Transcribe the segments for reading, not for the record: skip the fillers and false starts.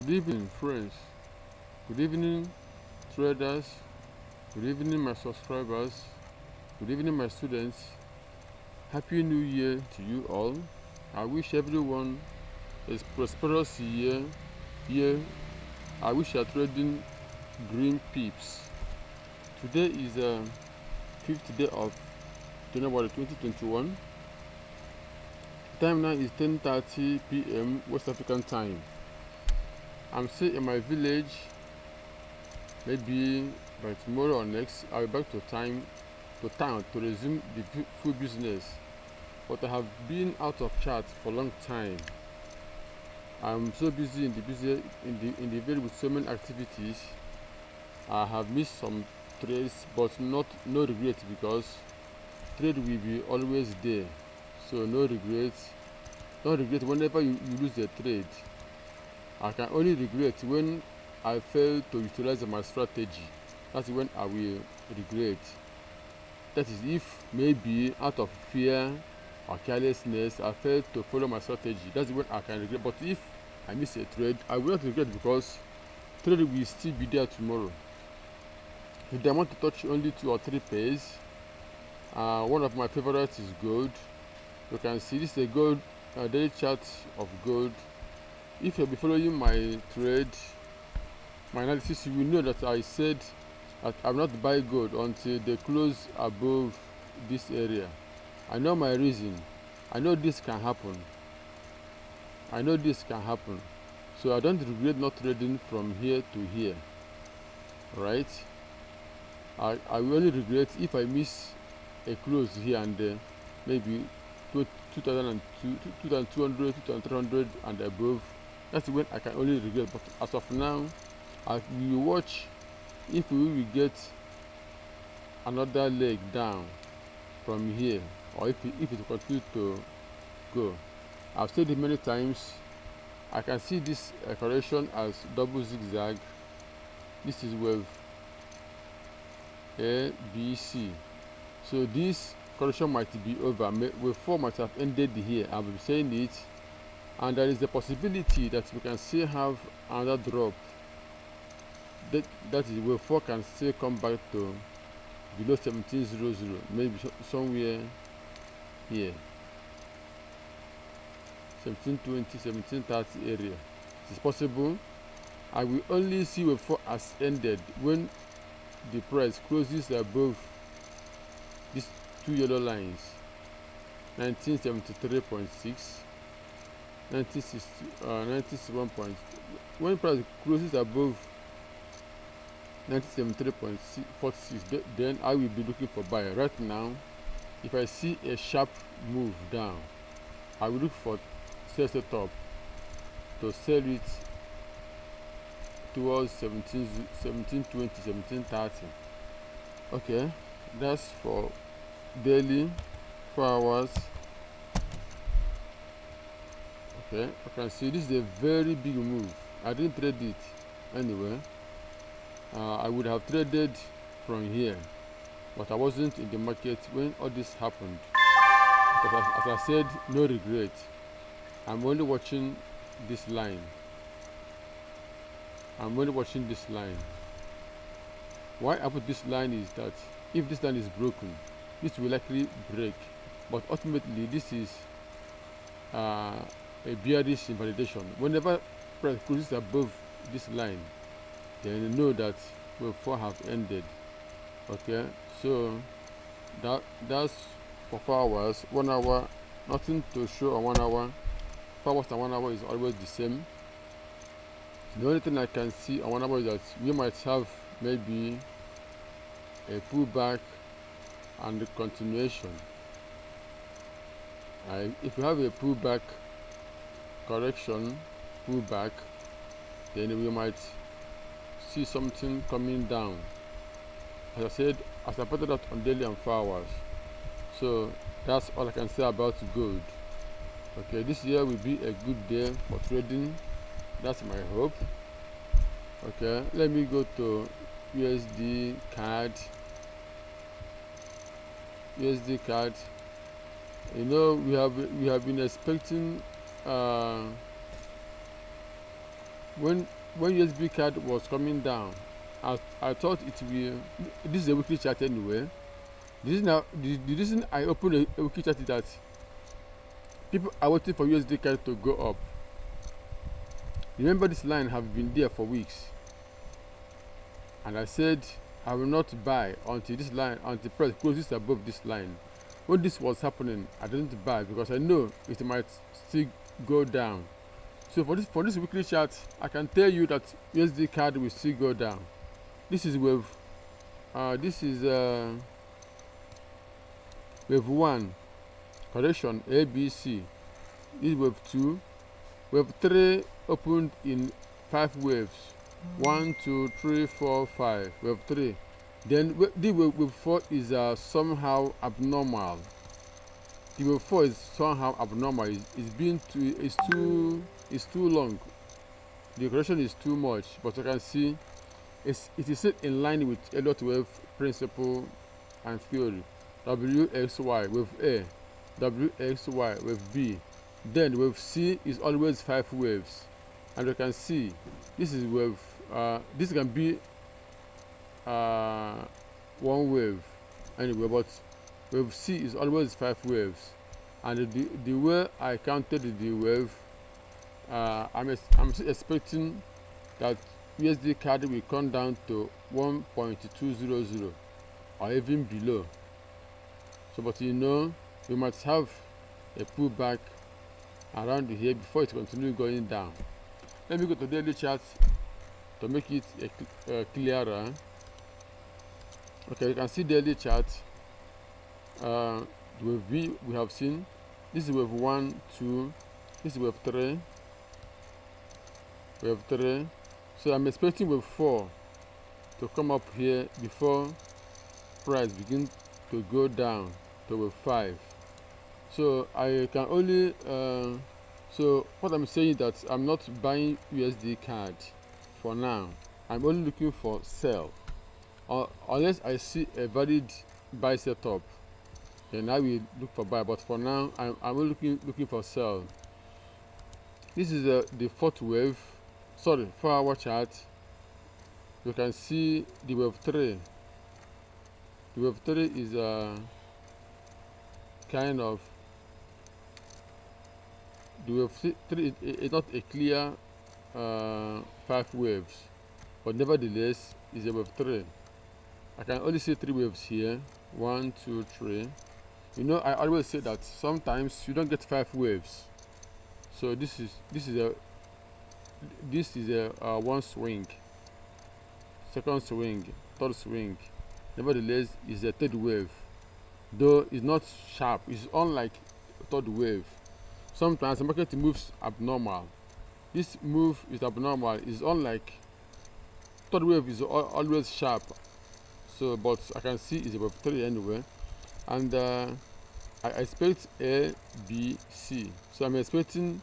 Good evening, friends. Good evening, traders. Good evening, my subscribers. Good evening, my students. Happy New Year to you all. I wish everyone a prosperous year. I wish you are trading green peeps. Today is the 5th day of January 2021. Time now is 10:30 p.m. West African time. I'm still in my village. Maybe by tomorrow or next, I'll be back to town to resume the food business. But I have been out of chat for a long time. I'm so busy in the village with so many activities. I have missed some trades, but no regret, because trade will be always there. So no regrets. Don't regret whenever you lose a trade. I can only regret when I fail to utilize my strategy. That's when I will regret. That is if maybe out of fear or carelessness I fail to follow my strategy. That's when I can regret. But if I miss a trade, I will not regret, because trade will still be there tomorrow. If I want to touch only 2 or 3 pairs, one of my favorites is gold. You can see this is a gold daily chart of gold. If you'll be following my trade, my analysis, you will know that I said that I will not buy gold until they close above this area. I know my reason. I know this can happen. So I don't regret not trading from here to here. Right? I will only regret if I miss a close here and there, maybe 2200, 2300 and above. That's when I can only regret. But as of now, we will watch if we will get another leg down from here, or if it will continue to go. I've said it many times. I can see this correction as double zigzag. This is wave A, B, C. So this correction might be over. Wave 4 might have ended here. I've been saying it, and there is a possibility that we can still have another drop. That is wave 4 can still come back to below 1700, maybe somewhere here, 1720, 1730 area. It is possible. I will only see wave 4 as ended when the price closes above these 2 yellow lines, 1973.6, 1961. When price closes above 1973.46, then I will be looking for buy. Right now, if I see a sharp move down, I will look for sell setup to sell it towards 1720, 1730. Okay, that's for daily, 4 hours. Okay, I can see this is a very big move. I didn't trade it anyway. I would have traded from here, but I wasn't in the market when all this happened. But as I said, no regret. I'm only watching this line. Why I put this line is that if this line is broken, this will likely break. But ultimately, this is a bearish invalidation. Whenever price closes above this line, then you know that wave 4 have ended. Okay, so that's for 4 hours. 1 hour, nothing to show on 1 hour. 4 hours and 1 hour is always the same. The only thing I can see on 1 hour is that we might have maybe a pullback and a continuation. If you have a pullback, correction, pullback, then we might see something coming down. As I said, as I put it out on daily and 4 hours. So that's all I can say about gold. Okay, this year will be a good day for trading. That's my hope. Okay, let me go to USDCAD. You know, we have been expecting when USB card was coming down, I thought it will. This is a weekly chart anyway. The reason I opened a weekly chart is that people are waiting for USD card to go up. Remember, this line have been there for weeks, and I said I will not buy until this line, until price closes above this line. When this was happening, I didn't buy because I know it might still go down. So for this weekly chart, I can tell you that USD card will still go down. This is wave. This is wave 1 correction ABC. This is wave 2. Wave 3 opened in 5 waves. 1, 2, 3, 4, 5. Wave 3. Then the wave 4 is somehow abnormal. The wave 4 is somehow abnormal. It's too long. The correction is too much, but you can see it is in line with Elliott wave principle and theory. WXY wave A, WXY wave B. Then wave C is always 5 waves, and you can see this is wave. This can be 1 wave anyway, but wave C is always 5 waves. And the way I counted the wave, I'm expecting that USD card will come down to 1.200 or even below. So, but you know, we might have a pullback around here before it continues going down. Let me go to daily chart to make it clearer. Okay, you can see daily chart. The wave B we have seen. This is wave 1, 2. This is wave 3. Wave 3. So I'm expecting wave 4 to come up here before price begin to go down to wave 5. So I can only so what I'm saying is that I'm not buying USD card for now. I'm only looking for sell, unless I see a valid buy setup, then I will look for buy. But for now, I'm only looking for sell. This is the 4th wave. Sorry, 4-hour chart. You can see the wave 3. The wave 3 is kind of, the wave 3 is not a clear 5 waves, but nevertheless is a wave 3. I can only see 3 waves here. 1, 2, 3. You know, I always say that sometimes you don't get 5 waves. So this is a 1 swing, 2nd swing, 3rd swing. Nevertheless, is a 3rd wave, though it's not sharp. It's unlike 3rd wave. Sometimes the market moves abnormal. This move is abnormal. It's unlike 3rd wave is always sharp. So, but I can see it's a wave 3 anyway, and I expect A, B, C. So I'm expecting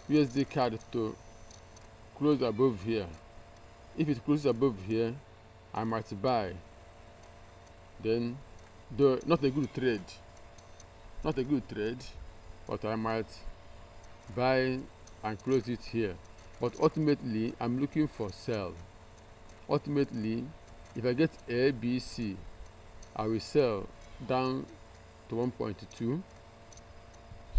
USD card to close above here. If it closes above here, I might buy. Then, though not a good trade, but I might buy and close it here. But ultimately, I'm looking for sell. Ultimately, if I get A, B, C, I will sell down to 1.2.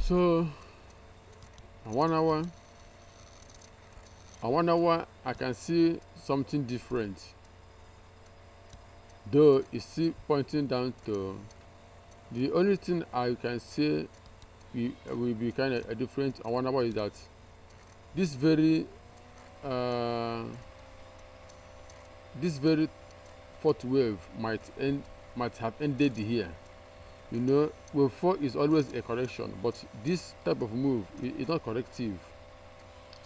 So on 1 hour, I can see something different, though it's still pointing down to. The only thing I can say will be kind of different on 1 hour is that this very 4th wave might have ended here. You know, wave 4 is always a correction, but this type of move is not corrective.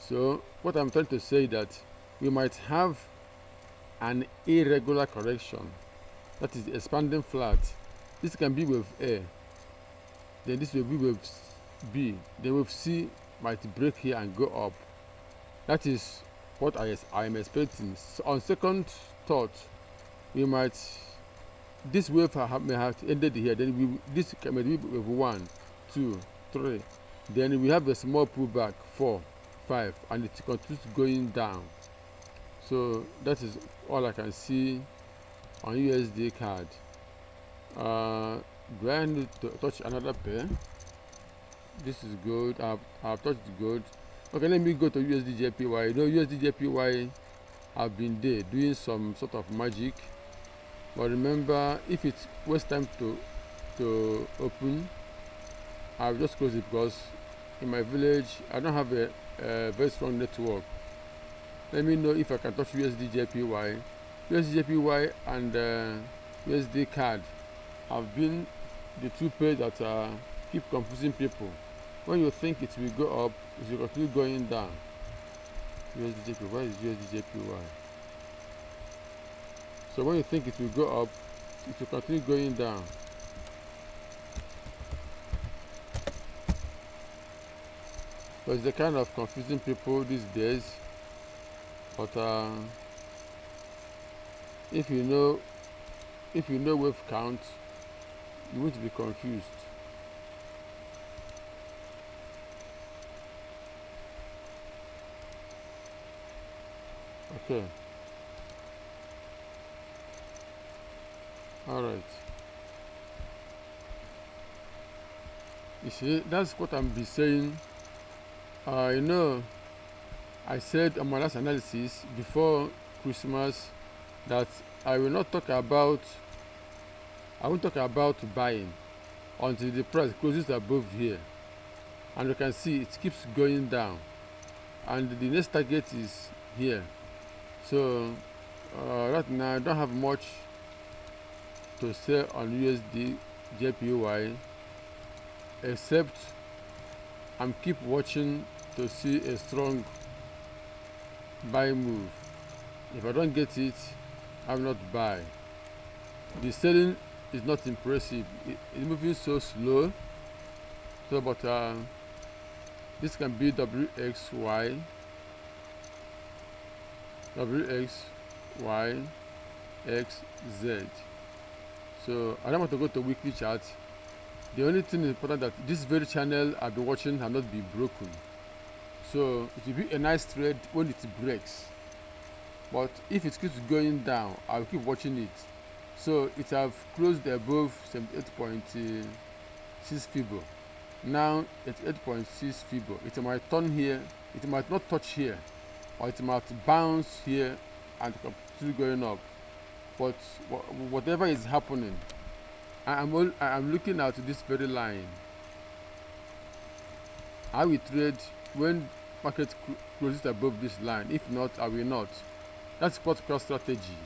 So what I'm trying to say is that we might have an irregular correction, that is expanding flat. This can be wave A, then this will be wave B, then wave C might break here and go up. That is what I am expecting. So on second thought, we might, this wave may have ended here, then this may be wave 1, 2, 3, then we have a small pullback, 4, USDJPY, and it continues going down. So that is all I can see on USDCAD. Do I need to touch another pair? This is good. I've touched gold. Okay, let me go to USDJPY. You know, USDJPY have been there doing some sort of magic, but remember, if it's waste time to open, I'll just close it, because in my village I don't have a very strong network. Let me know if I can touch USDJPY. USDJPY and USDCAD have been the two pairs that keep confusing people. When you think it will go up, it will continue going down. USDJPY, where is USDJPY? So when you think it will go up, it will continue going down. So it's the kind of confusing people these days. But if you know wave count, you won't be confused. Okay. All right. You see, that's what I'm be saying. You know, I said on my last analysis before Christmas that I won't talk about buying until the price closes above here, and you can see it keeps going down, and the next target is here. So right now I don't have much to sell on USDJPY, except I'm keep watching to see a strong buy move. If I don't get it, I will not buy. The selling is not impressive. It's moving so slow. So, but this can be WXY, XZ. So I don't want to go to weekly chart. The only thing important that this very channel I've been watching have not been broken. So it will be a nice trade when it breaks. But if it keeps going down, I'll keep watching it. So it have closed above 78.6 Fibo. Now it's 8.6 Fibo. It might turn here, it might not touch here, or it might bounce here and continue going up. But whatever is happening, I'm looking at this very line. I will trade when market closes above this line. If not, I will not. That's spot cross strategy.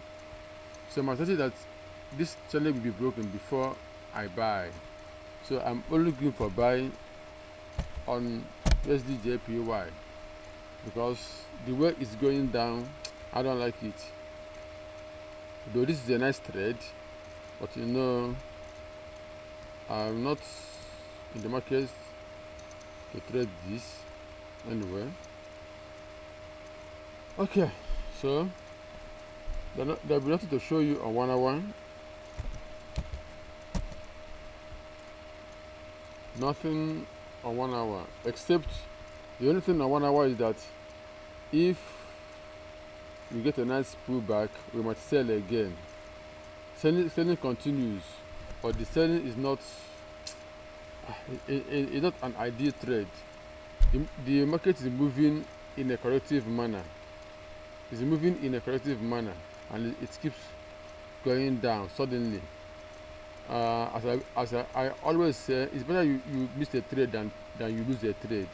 So my strategy that this channel will be broken before I buy. So I'm only looking for buying on USDJPY, because the way it's going down, I don't like it. Though this is a nice trade, but you know, I'm not in the market to trade this anyway. Okay, so there'll be nothing to show you on 1 hour. Nothing on 1 hour, except the only thing on 1 hour is that if we get a nice pullback, we might sell again. Selling continues, but the selling is not it's not an ideal trade. The market is moving in a corrective manner. It's moving in a corrective manner, and it keeps going down suddenly. As I always say, it's better you miss a trade than you lose a trade.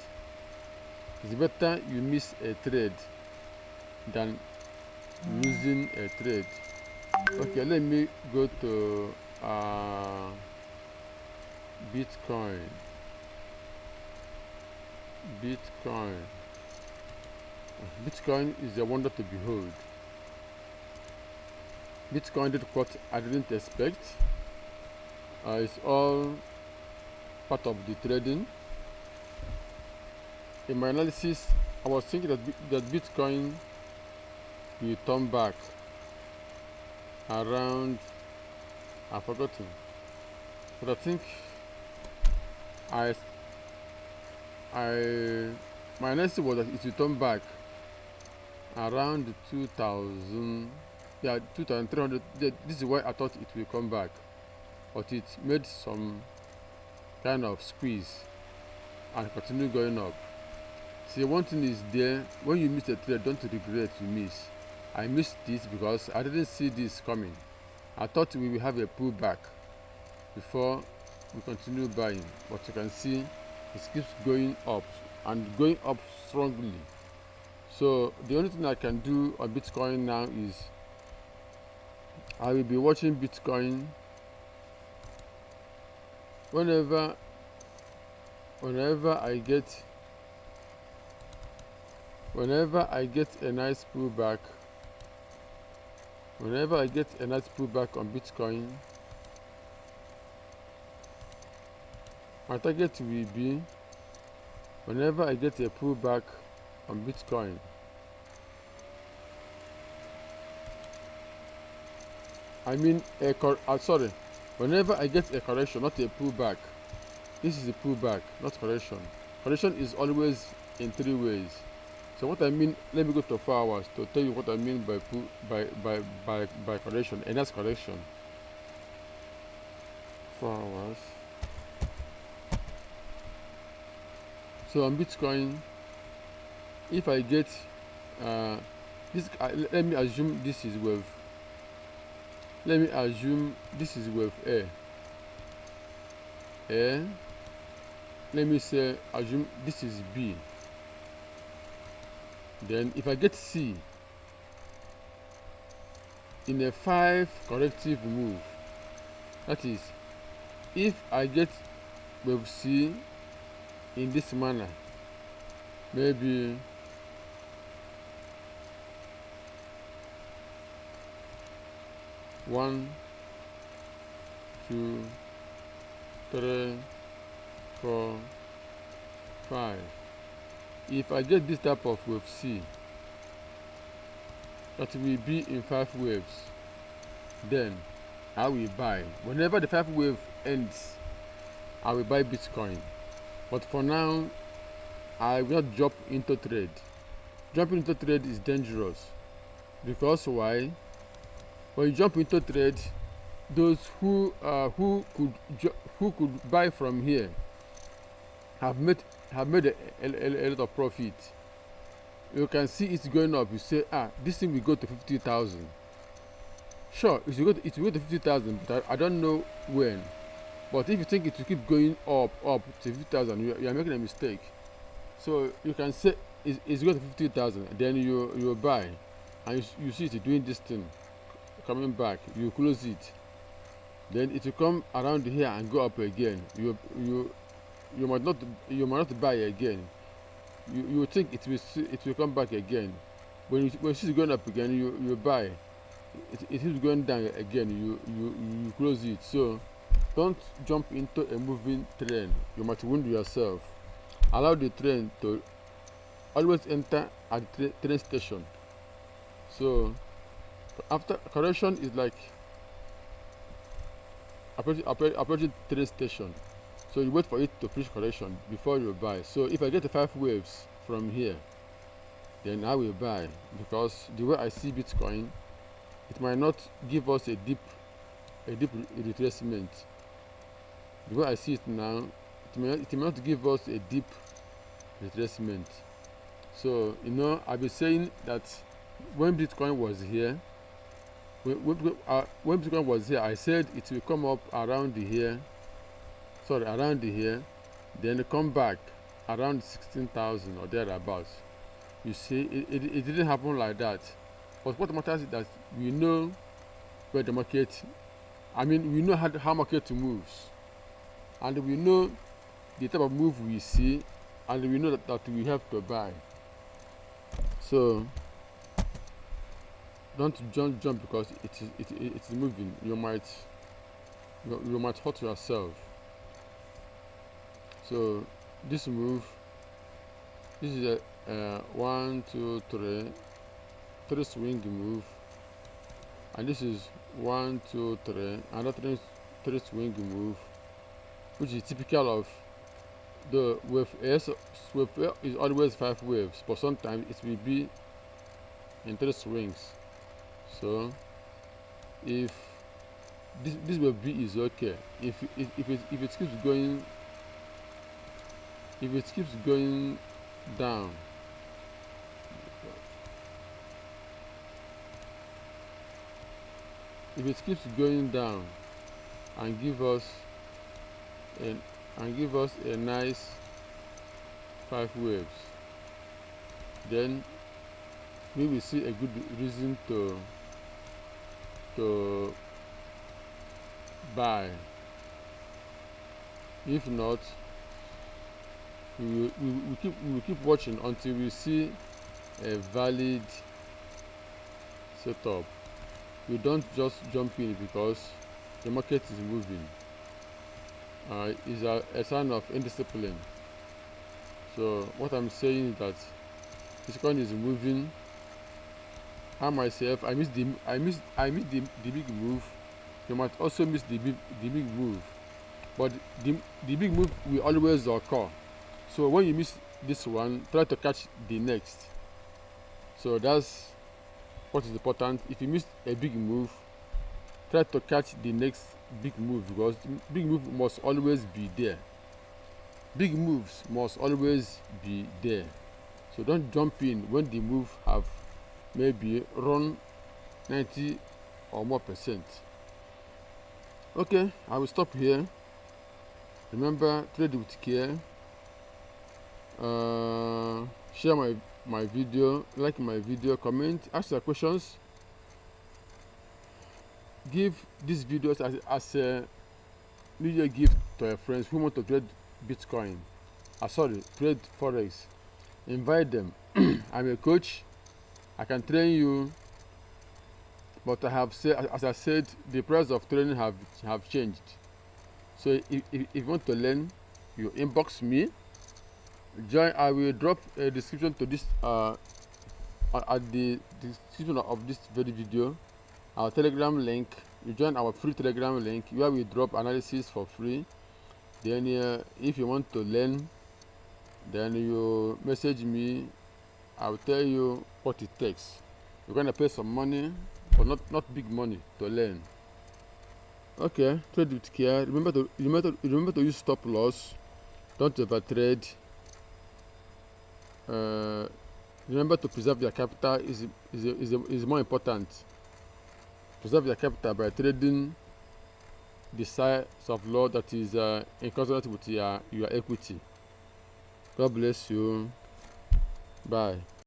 It's better you miss a trade than losing a trade. Okay, let me go to Bitcoin. Bitcoin is a wonder to behold. Bitcoin did what I didn't expect. It's all part of the trading. In my analysis, I was thinking that Bitcoin will turn back around, I've forgotten, but I think I my next thing was that it will turn back around 2000, yeah, 2300. This is why I thought it will come back, but it made some kind of squeeze and continue going up. See, one thing is there, when you miss a trade, don't regret you miss. I missed this because I didn't see this coming. I thought we will have a pullback before we continue buying, but you can see it keeps going up and going up strongly. So the only thing I can do on Bitcoin now is I will be watching Bitcoin whenever I get a nice pullback. Whenever I get a nice pullback on Bitcoin, my target will be whenever I get a pullback on Bitcoin. I mean whenever I get a correction, not a pullback. This is a pullback, not correction. Correction is always in 3 ways. So what I mean, let me go to 4 hours to tell you what I mean by correction, and that's correction. 4 hours. So on Bitcoin, if I get this, let me assume this is wave. Let me assume this is wave A. Let me say assume this is B. Then if I get C in a 5 corrective move, that is, if I get wave C in this manner, maybe one, 2, 3, 4, 5. If I get this type of wave C, that will be in 5 waves, then I will buy. Whenever the 5 wave ends, I will buy Bitcoin. But for now, I will not jump into trade. Jumping into trade is dangerous. Because why? When you jump into trade, those who could buy from here have made a lot of profit. You can see it's going up. You say, this thing will go to 50,000. Sure, it will go to 50,000, but I don't know when. But if you think it will keep going up to 50,000, you are making a mistake. So you can say it's going to 50,000, then you buy, and you see it doing this thing, coming back. You close it, then it will come around here and go up again. You might not buy again. You think it will come back again. When you see it going up again, you buy. It is going down again. You close it. So don't jump into a moving train. You might wound yourself. Allow the train to always enter at the train station. So after correction is like approaching train station. So you wait for it to finish correction before you buy. So if I get the 5 waves from here, then I will buy, because the way I see Bitcoin, it might not give us a deep retracement. The way I see it now, it may not give us a deep retracement. So I've been saying that when Bitcoin was here, when Bitcoin was here, I said it will come up around here, then come back around 16,000 or thereabouts. You see, it didn't happen like that. But what matters is that we know where the market, we know how market moves, and we know the type of move we see, and we know that we have to buy. So don't jump because it's moving. You might hurt yourself. So this move, this is a 1, 2, 3 swing move, and this is 1, 2, 3 another 3 swing move, which is typical of The wave S is always 5 waves, but sometimes it will be in 3 swings. So if this wave B is okay, if it keeps going, if it keeps going down, if it keeps going down and give us a nice 5 waves, then we will see a good reason to buy. If not, we will keep watching until we see a valid setup. We don't just jump in because the market is moving. Is a sign of indiscipline. So what I'm saying is that this coin is moving. I myself, I miss the big move. You might also miss the big move, but the big move will always occur. So when you miss this one, try to catch the next. So that's what is important. If you miss a big move, try to catch the next big move, because the big move must always be there. Big moves must always be there. So don't jump in when the move have maybe run 90 or more %. Okay, I will stop here. Remember, trade with care. Share my video, like my video, comment, ask your questions. Give these videos as a New Year gift to your friends who want to trade Bitcoin. Trade Forex. Invite them. I'm a coach. I can train you, but I have said, as I said, the price of training have changed. So if you want to learn, you inbox me. Join. I will drop a description to this at the description of this very video, our Telegram link. You join our free Telegram link where we drop analysis for free. Then if you want to learn, then you message me. I'll tell you what it takes. You're gonna pay some money, but not big money, to learn. Okay, trade with care. Remember to use stop loss. Don't overtrade. Remember to preserve your capital is more important. Preserve your capital by trading the size of lot that is in consonant with your equity. God bless you. Bye.